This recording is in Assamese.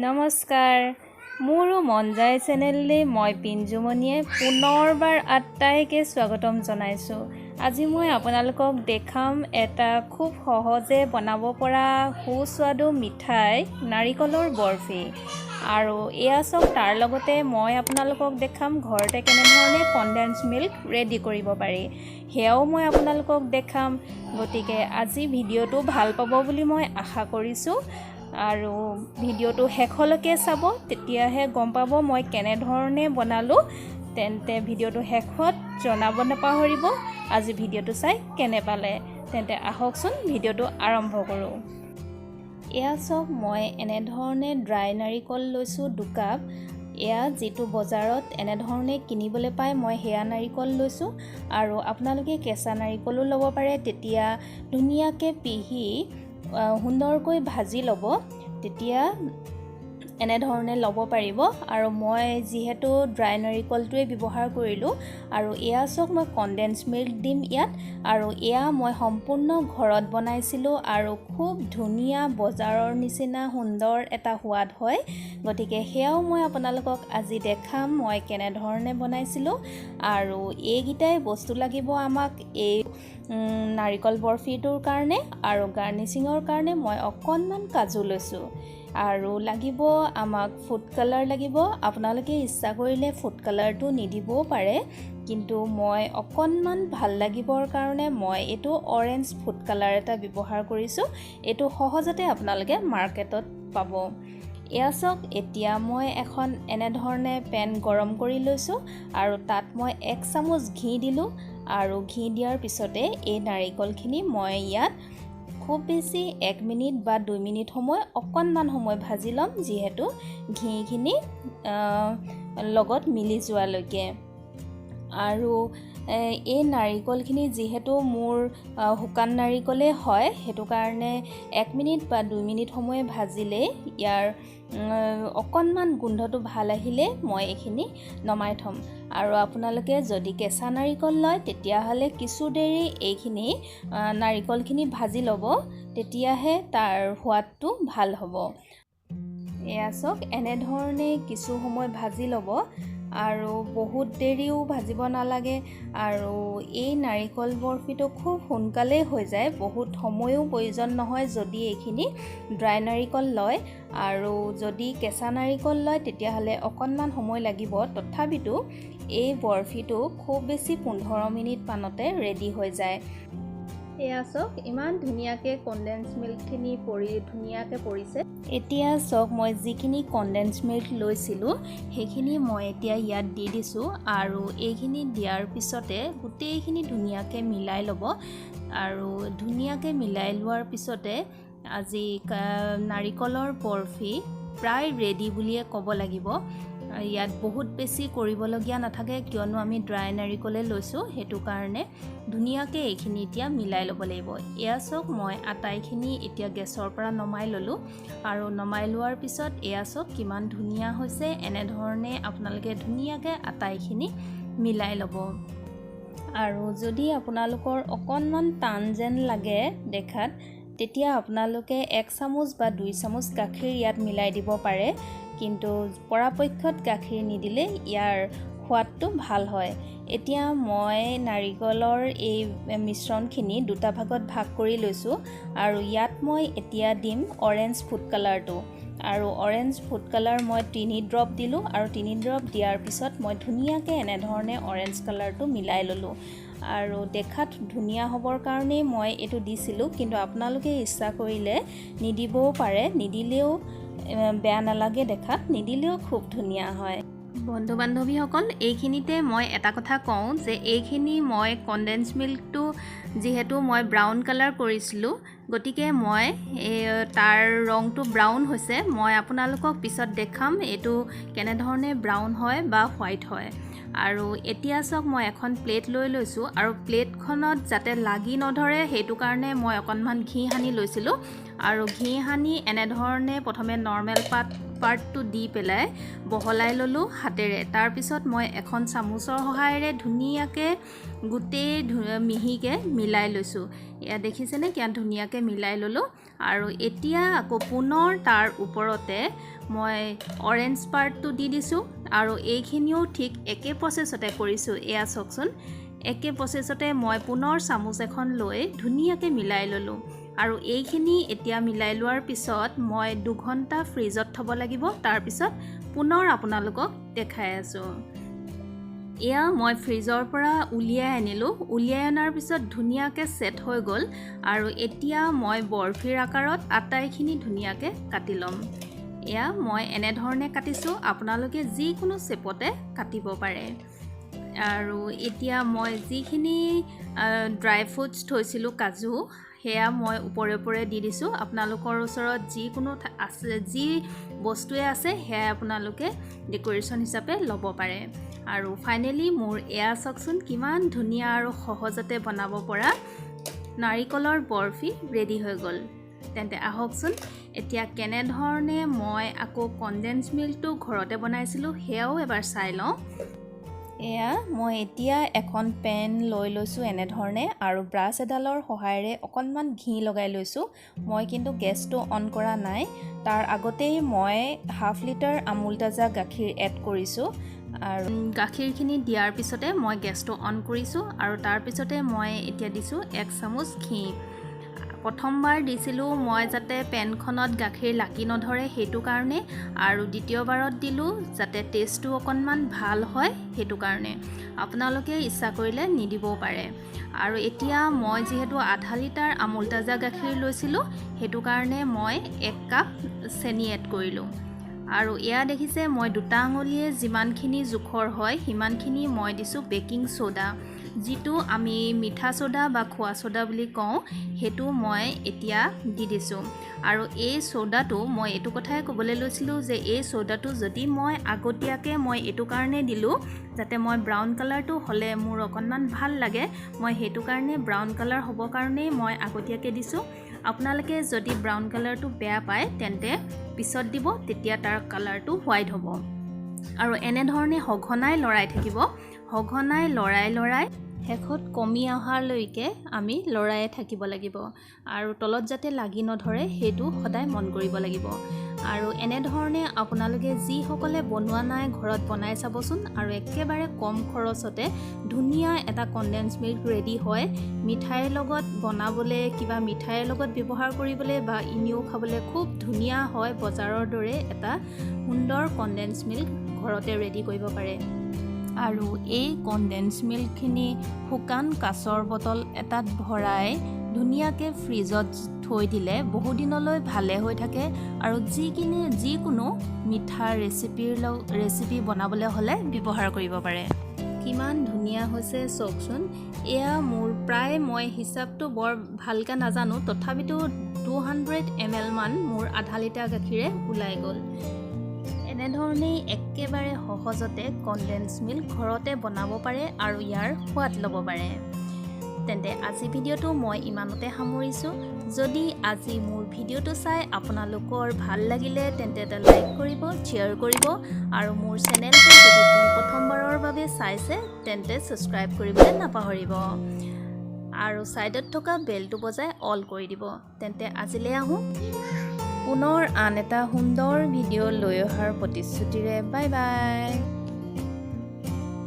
নমস্কাৰ মোৰো মন যায় চেনেললে মই পিঞ্জুমণিয়ে পুনৰবাৰ আটাইকে স্বাগতম জনাইছো। আজি মই আপোনালোকক দেখাম এটা খুব সহজে বনাব পৰা সুস্বাদু মিঠাই নাৰিকলৰ বৰফি। আৰু এয়া সব তাৰ লগতে মই আপোনালোকক দেখাম ঘৰতে কেনেধৰণে কনডেন্স মিল্ক ৰেডি কৰিব পাৰি, হেয়াও মই আপোনালোকক দেখাম। গতিকে আজি ভিডিঅ'টো ভাল পাব বুলি মই আশা কৰিছো। আৰু ভিডিঅ'টো শেষলৈকে চাব, তেতিয়াহে গম পাব মই কেনেধৰণে বনালো। তেন্তে ভিডিঅ'টো শেষত জনাব নাপাহৰিব আজি ভিডিঅ'টো চাই কেনে পালে। তেন্তে আহকচোন ভিডিঅ'টো আৰম্ভ কৰোঁ। এয়া সব মই এনেধৰণে ড্ৰাই নাৰিকল লৈছোঁ 2 কাপ। এয়া যিটো বজাৰত এনেধৰণে কিনিবলৈ পায় মই হেয়া নাৰিকল লৈছোঁ। আৰু আপোনালোকে কেঁচা নাৰিকলো ল'ব পাৰে, তেতিয়া ধুনীয়াকৈ পিহি সুন্দৰকৈ ভাজি ল'ব, তেতিয়া এনেধৰণে ল'ব পাৰিব। আৰু মই যিহেতু ড্ৰাই নাৰিকলটোৱে ব্যৱহাৰ কৰিলোঁ। আৰু এয়া সব মই কনডেন্স মিল্ক দিম ইয়াত। আৰু এয়া মই সম্পূৰ্ণ ঘৰত বনাইছিলোঁ আৰু খুব ধুনীয়া বজাৰৰ নিচিনা সুন্দৰ এটা সোৱাদ হয়। গতিকে সেয়াও মই আপোনালোকক আজি দেখাম মই কেনেধৰণে বনাইছিলোঁ। আৰু এইকেইটাই বস্তু লাগিব আমাক এই নাৰিকল বৰফিটোৰ কাৰণে। আৰু গাৰ্নিচিঙৰ কাৰণে মই অকণমান কাজু লৈছোঁ। আৰু লাগিব আমাক ফুড কালাৰ লাগিব। আপোনালোকে ইচ্ছা কৰিলে ফুড কালাৰটো নিদিবও পাৰে, কিন্তু মই অকণমান ভাল লাগিবৰ কাৰণে মই এইটো অৰেঞ্জ ফুড কালাৰ এটা ব্যৱহাৰ কৰিছোঁ। এইটো সহজতে আপোনালোকে মাৰ্কেটত পাব। এয়া চাওক, এতিয়া মই এখন এনেধৰণে পেন গৰম কৰি লৈছোঁ আৰু তাত মই 1 চামুচ ঘি দিলোঁ। আৰু ঘি দিয়াৰ পিছতে এই নাৰিকলখিনি মই ইয়াত খুব বেছি 1 মিনিট বা 2 মিনিট সময় অকণমান সময় ভাজি ল'ম, যিহেতু ঘিখিনি লগত মিলি যোৱালৈকে। আৰু এই নাৰিকলখিনি যিহেতু মোৰ শুকান নাৰিকলে হয়, সেইটো কাৰণে 1 মিনিট বা 2 মিনিট সময় ভাজিলে ইয়াৰ অকণমান গোন্ধটো ভাল আহিলে মই এইখিনি নমাই থ'ম। আৰু আপোনালোকে যদি কেঁচা নাৰিকল লয় তেতিয়াহ'লে কিছু দেৰি এইখিনি নাৰিকলখিনি ভাজি ল'ব, তেতিয়াহে তাৰ সোৱাদটো ভাল হ'ব। এয়া চাওক, এনেধৰণে কিছু সময় ভাজি ল'ব আৰু বহুত দেৰিও ভাজিব নালাগে। আৰু এই নাৰিকল বৰফিটো খুব সোনকালেই হৈ যায়, বহুত সময়ো প্ৰয়োজন নহয় যদি এইখিনি ড্ৰাই নাৰিকল লয়। আৰু যদি কেঁচা নাৰিকল লয় তেতিয়াহ'লে অকণমান সময় লাগিব। তথাপিতো এই বৰফিটো খুব বেছি 15 মিনিট মানতে ৰেডি হৈ যায়। এয়া চাওক, ইমান ধুনীয়াকৈ কনডেন্স মিল্কখিনি ধুনীয়াকৈ পৰিছে। এতিয়া চাওক, মই যিখিনি কনডেন্স মিল্ক লৈছিলোঁ সেইখিনি মই এতিয়া ইয়াত দি দিছোঁ। আৰু এইখিনি দিয়াৰ পিছতে গোটেইখিনি ধুনীয়াকৈ মিলাই ল'ব। আৰু ধুনীয়াকৈ মিলাই লোৱাৰ পিছতে আজি নাৰিকলৰ বৰফি প্ৰায় ৰেডি বুলিয়ে ক'ব লাগিব। ইয়াত বহুত বেছি কৰিবলগীয়া নাথাকে, কিয়নো আমি ড্ৰাই নাৰিকলে লৈছোঁ, সেইটো কাৰণে ধুনীয়াকৈ এইখিনি এতিয়া মিলাই ল'ব লাগিব। এয়া চাওক, মই আটাইখিনি এতিয়া গেছৰ পৰা নমাই ল'লোঁ। আৰু নমাই লোৱাৰ পিছত এয়া চাওক কিমান ধুনীয়া হৈছে। এনেধৰণে আপোনালোকে ধুনীয়াকৈ আটাইখিনি মিলাই ল'ব। আৰু যদি আপোনালোকৰ অকণমান টান যেন লাগে দেখাত, তেতিয়া আপোনালোকে 1 চামুচ বা 2 চামুচ গাখীৰ ইয়াত মিলাই দিব পাৰে, কিন্তু পৰাপক্ষত গাখীৰ নিদিলে ইয়াৰ সোৱাদটো ভাল হয়। এতিয়া মই নাৰিকলৰ এই মিশ্ৰণখিনি 2টা ভাগত ভাগ কৰি লৈছোঁ। আৰু ইয়াত মই এতিয়া দিম অৰেঞ্জ ফুড কালাৰটো। আৰু অৰেঞ্জ ফুড কালাৰ মই 3 ড্ৰপ দিলোঁ। আৰু 3 ড্ৰপ দিয়াৰ পিছত মই ধুনীয়াকৈ এনেধৰণে অৰেঞ্জ কালাৰটো মিলাই ল'লোঁ। আৰু দেখাত ধুনীয়া হ'বৰ কাৰণেই মই এইটো দিছিলোঁ, কিন্তু আপোনালোকে ইচ্ছা কৰিলে নিদিবও পাৰে, নিদিলেও বেয়া নালাগে দেখাত, নিদিলেও খুব ধুনীয়া হয়। বন্ধু বান্ধৱীসকল, এইখিনিতে মই এটা কথা কওঁ যে এইখিনি মই কনডেন্স মিল্কটো যিহেতু মই ব্ৰাউন কালাৰ কৰিছিলোঁ, গতিকে মই তাৰ ৰংটো ব্ৰাউন হৈছে। মই আপোনালোকক পিছত দেখাম এইটো কেনেধৰণে ব্ৰাউন হয় বা হোৱাইট হয়। আৰু এতিয়া চাওক, মই এখন প্লেট লৈ লৈছোঁ। আৰু প্লেটখনত যাতে লাগি নধৰে সেইটো কাৰণে মই অকণমান ঘি সানি লৈছিলোঁ। আৰু ঘি সানি এনেধৰণে প্ৰথমে নৰ্মেল পাৰ্টটো দি পেলাই বহলাই ল'লোঁ হাতেৰে। তাৰপিছত মই এখন চামুচৰ সহায়েৰে ধুনীয়াকৈ গোটেই মিহিকৈ মিলাই লৈছোঁ। এয়া দেখিছেনে কিমান ধুনীয়াকৈ মিলাই ল'লোঁ। আৰু এতিয়া আকৌ পুনৰ তাৰ ওপৰতে মই অৰেঞ্জ পাৰ্টটো দি দিছোঁ আৰু এইখিনিও ঠিক একে প্ৰচেছতে কৰিছোঁ এয়া চাওকচোন একে প্ৰচেছতে মই পুনৰ চামুচ এখন লৈ ধুনীয়াকৈ মিলাই ল'লোঁ আৰু এইখিনি এতিয়া মিলাই লোৱাৰ পিছত মই 2 ঘণ্টা ফ্ৰিজত থ'ব লাগিব তাৰ পিছত পুনৰ আপোনালোকক দেখাই আছোঁ এয়া মই ফ্ৰিজৰ পৰা উলিয়াই আনিলোঁ উলিয়াই অনাৰ পিছত ধুনীয়াকৈ সেট হৈ গ'ল আৰু এতিয়া মই বৰফিৰ আকাৰত আটাইখিনি ধুনীয়াকৈ কাটি ল'ম এয়া মই এনে ধৰণে কাটিছোঁ আপোনালোকে যিকোনো শেপতে কাটিব পাৰে আৰু এতিয়া মই যিখিনি ড্ৰাই ফ্ৰুটছ থৈছিলোঁ কাজু সেয়া মই ওপৰে ওপৰে দি দিছোঁ আপোনালোকৰ ওচৰত যিকোনো আছে যি বস্তুৱে আছে সেয়া আপোনালোকে ডেকোৰেশ্যন হিচাপে ল'ব পাৰে আৰু ফাইনেলি মোৰ এয়া চাওকচোন কিমান ধুনীয়া আৰু সহজতে বনাব পৰা নাৰিকলৰ বৰফি ৰেডি হৈ গ'ল তেন্তে আহকচোন এতিয়া কেনেধৰণে মই আকৌ কনডেন্স মিল্কটো ঘৰতে বনাইছিলোঁ সেয়াও এবাৰ চাই লওঁ এয়া মই এতিয়া এখন পেন লৈ লৈছোঁ এনেধৰণে আৰু ব্ৰাছ এডালৰ সহায়েৰে অকণমান ঘি লগাই লৈছোঁ মই কিন্তু গেছটো অন কৰা নাই তাৰ আগতেই মই হাফ লিটাৰ আমুল তাজা গাখীৰ এড কৰিছোঁ আৰু গাখীৰখিনি দিয়াৰ পিছতে মই গেছটো অন কৰিছোঁ আৰু তাৰ পিছতে মই এতিয়া দিছোঁ 1 চামুচ ঘি প্ৰথমবাৰ দিছিলোঁ মই যাতে পেনখনত গাখীৰ লাগি নধৰে সেইটো কাৰণে আৰু দ্বিতীয়বাৰত দিলোঁ যাতে টেষ্টটো অকণমান ভাল হয় সেইটো কাৰণে আপোনালোকে ইচ্ছা কৰিলে নিদিবও পাৰে আৰু এতিয়া মই যিহেতু আধা লিটাৰ আমুল তাজা গাখীৰ লৈছিলোঁ সেইটো কাৰণে মই 1 কাপ চেনি এড কৰিলোঁ আৰু এয়া দেখিছে মই 2টা আঙুলিয়ে যিমানখিনি জোখৰ হয় সিমানখিনি মই দিছোঁ বেকিং সোডা যিটো আমি মিঠা সোডা বা খোৱা সোডা বুলি কওঁ হেতু মই এতিয়া দি দিছোঁ আৰু এই সোডাটো মই এটো কথাই ক'বলৈ লৈছিলোঁ যে এই সোডাটো যদি মই আগতীয়াকৈ মই এটো কাৰণে দিলোঁ যাতে মই ব্ৰাউন কালাৰটো হ'লে মোৰ অকণমান ভাল লাগে মই হেতু কাৰণে ব্ৰাউন কালাৰ হ'ব কাৰণে মই আগতীয়াকৈ দিছোঁ আপোনালোকে যদি ব্ৰাউন কালাৰটো বেয়া পায় তেন্তে পিছত দিব তেতিয়া তাৰ কালাৰটো হোৱাইট হ'ব আৰু এনে ধৰণে সঘনাই লৰাই থাকিব সঘনাই লৰাই শেষত কমি অহালৈকে আমি লৰাই থাকিব লাগিব আৰু তলত যাতে লাগি নধৰে সেইটো সদায় মন কৰিব লাগিব আৰু এনে ধৰণে আপোনালোকে যিসকলে বনোৱা নাই ঘৰত বনাই চাবচোন আৰু একেবাৰে কম খৰচতে ধুনীয়া এটা কনডেন্স মিল্ক ৰেডি হয় মিঠাইৰ লগত বনাবলৈ কিবা মিঠাইৰ লগত ব্যৱহাৰ কৰিবলৈ বা ইনিও খাবলৈ খুব ধুনীয়া হয় বজাৰৰ দৰে এটা সুন্দৰ কনডেন্স মিল্ক ঘৰতে ৰেডি কৰিব পাৰে আৰু এই কনডেন্স মিল্কখিনি শুকান কাঁচৰ বটল এটাত ভৰাই ধুনীয়াকৈ ফ্ৰিজত থৈ দিলে বহুদিনলৈ ভালে হৈ থাকে আৰু যিকোনো মিঠা ৰেচিপি বনাবলৈ হ'লে ব্যৱহাৰ কৰিব পাৰে কিমান ধুনীয়া হৈছে চাওকচোন এয়া মোৰ প্ৰায় মই হিচাপটো বৰ ভালকৈ নাজানো তথাপিতো 200 ml মান মোৰ আধা লিটাৰ গাখীৰে ওলাই গ'ল এনেধৰণেই একেবাৰে সহজতে কনডেন্স মিল্ক ঘৰতে বনাব পাৰে আৰু ইয়াৰ সোৱাদ ল'ব পাৰে তেন্তে আজি ভিডিঅ'টো মই ইমানতে সামৰিছোঁ যদি আজি মোৰ ভিডিঅ'টো চাই আপোনালোকৰ ভাল লাগিলে তেন্তে এটা লাইক কৰিব শ্বেয়াৰ কৰিব আৰু মোৰ চেনেলটো যদি প্ৰথমবাৰৰ বাবে চাইছে তেন্তে ছাবস্ক্ৰাইব কৰিবলৈ নাপাহৰিব আৰু ছাইডত থকা বেলটো বজাই অল কৰি দিব তেন্তে আজিলৈ আহোঁ পুনৰ আন এটা সুন্দৰ ভিডিঅ' লৈ অহাৰ প্ৰতিশ্ৰুতিৰে বাই বাই